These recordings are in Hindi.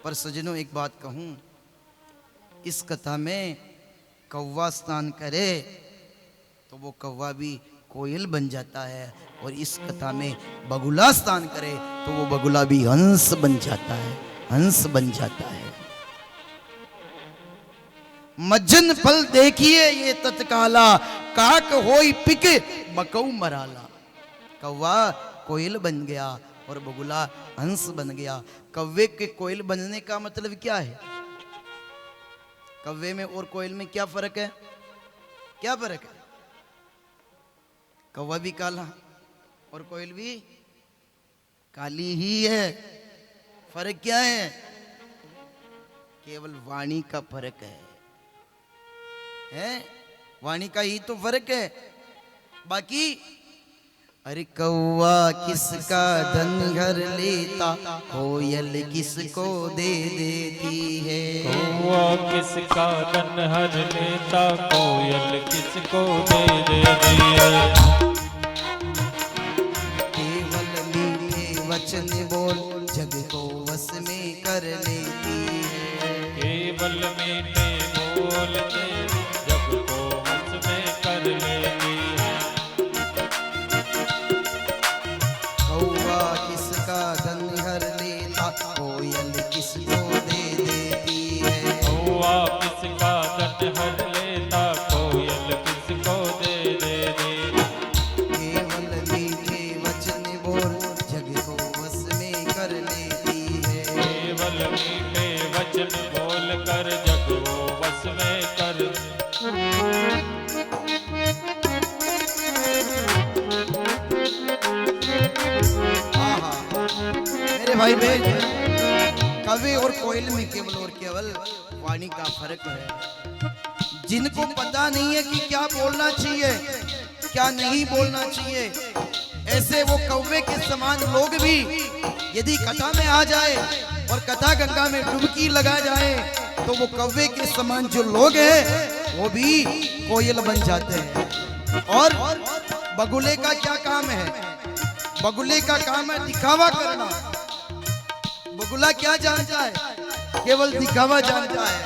पर सजनों एक बात कहूं, इस कथा में कौवा स्नान करे तो वो कौवा भी कोयल बन जाता है, और इस कथा में बगुला स्नान करे तो वो बगुला भी हंस बन जाता है, हंस बन जाता है। मज्जन फल देखिए ये तत्काला, काक होई पिक बकौ मराला। कौवा कोयल बन गया और बगुला हंस बन गया। कौवे के कोयल बनने का मतलब क्या है? कौवे में और कोयल में क्या फर्क है? क्या फर्क है? कौवा भी काला और कोयल भी काली ही है। फर्क क्या है? केवल वाणी का फर्क है? वाणी का ही तो फर्क है। बाकी अरे कौवा किसका धन घर लेता, कोयल किसको दे देती है। कौवा किसका धन हर लेता, कोयल किसको दे देती है। केवल मीठे वचन बोल जग को वश में कर लेती है। केवल मीठे बोल जग को वश में कर लेती है। कौवा किसका धन हर लेता, कोयल किसको दे देती है। कौवा किसका धन हर लेता, कोयल किसको दे देती है। केवल मीठे वचन बोल जग को वश में कर लेती है। केवल मीठे वचन बोल कर जग को वश में कर। मेरे भाई बहन, कवि और कोयल में केवल और केवल वाणी का फर्क है। जिनको पता नहीं है कि क्या बोलना चाहिए क्या नहीं बोलना चाहिए, ऐसे वो कौवे के समान लोग भी यदि कथा में आ जाए और कथा गंगा में डुबकी लगा जाए तो वो कौवे के समान जो लोग हैं वो भी कोयल बन जाते हैं। और बगुले का क्या काम है? बगुले का काम है दिखावा करना। बगुला क्या जानता है? केवल दिखावा जानता है।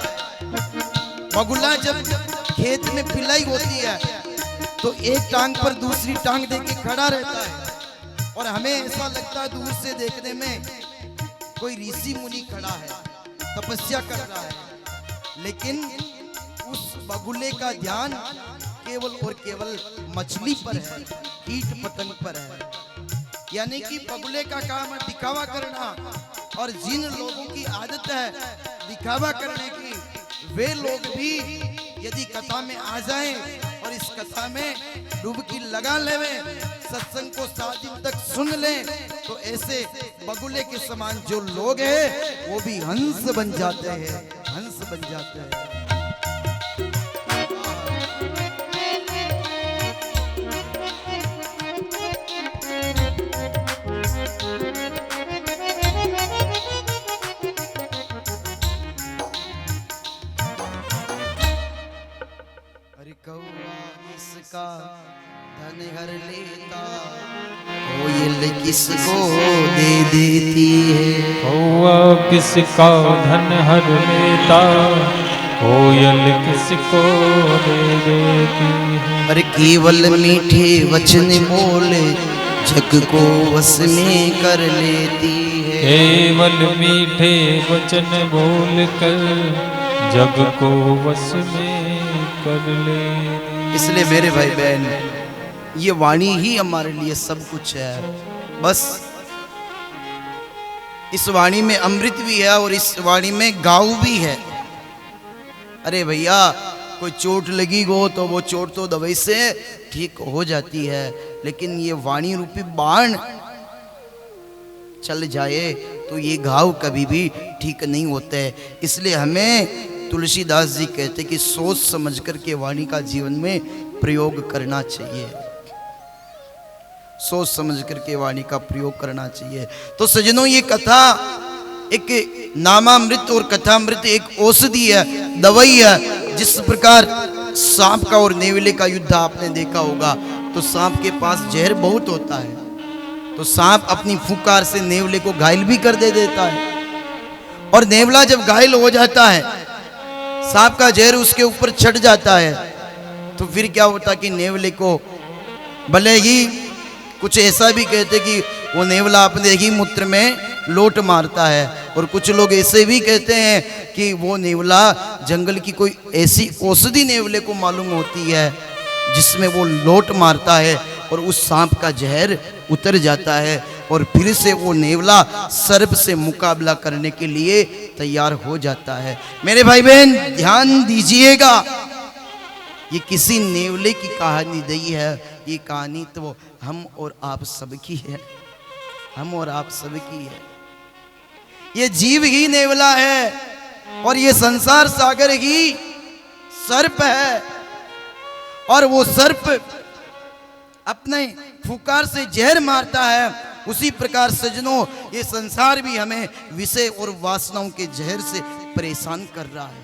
बगुला जब खेत में पिलाई होती है तो एक टांग पर दूसरी टांग देके खड़ा रहता है, और हमें ऐसा लगता है दूर से देखने में कोई ऋषि मुनि खड़ा है, तपस्या कर रहा है। लेकिन उस बगुले का ध्यान केवल और केवल मछली पर है, कीट पतंग पर है। यानी कि बगुले का काम है दिखावा करना, और जिन लोगों की आदत है दिखावा करने की, वे लोग भी यदि कथा में आ जाएं और इस कथा में डुबकी लगा लेवें, सत्संग को 7 दिन तक सुन लें, तो ऐसे बगुले के समान जो लोग हैं वो भी हंस बन जाते हैं, हंस बन जाते हैं। कौवा किसका धन हर लेता, कोयल किसको दे देती है। कौवा किसका धन हर लेता, कोयल किसको दे देती है। अरे केवल मीठे वचन बोल जग को वश में कर लेती है। केवल मीठे वचन बोल कर जग को वश में कर ले। इसलिए मेरे भाई बहन, ये वाणी ही हमारे लिए सब कुछ है। बस इस वाणी में अमृत भी है और इस वाणी में गाँव भी है। अरे भैया, कोई चोट लगी हो तो वो चोट तो दवाई से ठीक हो जाती है, लेकिन ये वाणी रूपी बाण चल जाए तो ये घाव कभी भी ठीक नहीं होते। इसलिए हमें तुलसीदास जी कहते कि सोच समझ करके वाणी का जीवन में प्रयोग करना चाहिए, सोच समझ करके वाणी का प्रयोग करना चाहिए। तो सजनों, ये कथा एक नामामृत और कथामृत एक औषधि है, दवाई है। जिस प्रकार सांप का और नेवले का युद्ध आपने देखा होगा, तो सांप के पास जहर बहुत होता है, तो सांप अपनी फुकार से नेवले को घायल भी कर दे देता है। और नेवला जब घायल हो जाता है, सांप का जहर उसके ऊपर छट जाता है, तो फिर क्या होता कि नेवले को भले ही कुछ ऐसा भी कहते कि वो नेवला अपने ही मूत्र में लोट मारता है, और कुछ लोग ऐसे भी कहते हैं कि वो नेवला जंगल की कोई ऐसी औषधि नेवले को मालूम होती है जिसमें वो लोट मारता है और उस सांप का जहर उतर जाता है, और फिर से वो नेवला सर्प से मुकाबला करने के लिए तैयार हो जाता है। मेरे भाई बहन ध्यान दीजिएगा, ये किसी नेवले की कहानी नहीं है, ये कहानी तो हम और आप सबकी है, हम और आप सबकी है। ये जीव ही नेवला है और ये संसार सागर ही सर्प है, और वो सर्प अपने फुकार से जहर मारता है। उसी प्रकार सजनों, ये संसार भी हमें विषय और वासनाओं के जहर से परेशान कर रहा है।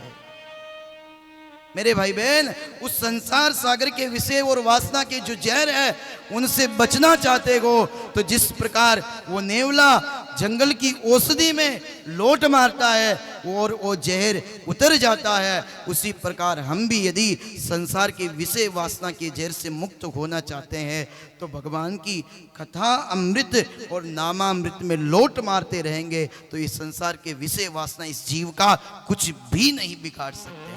मेरे भाई बहन, उस संसार सागर के विषय और वासना के जो जहर है उनसे बचना चाहते हो तो जिस प्रकार वो नेवला जंगल की औषधि में लोट मारता है और वो जहर उतर जाता है, उसी प्रकार हम भी यदि संसार के विषय वासना के जहर से मुक्त होना चाहते हैं तो भगवान की कथा अमृत और नामामृत में लोट मारते रहेंगे तो इस संसार के विषय वासना इस जीव का कुछ भी नहीं बिगाड़ सकते।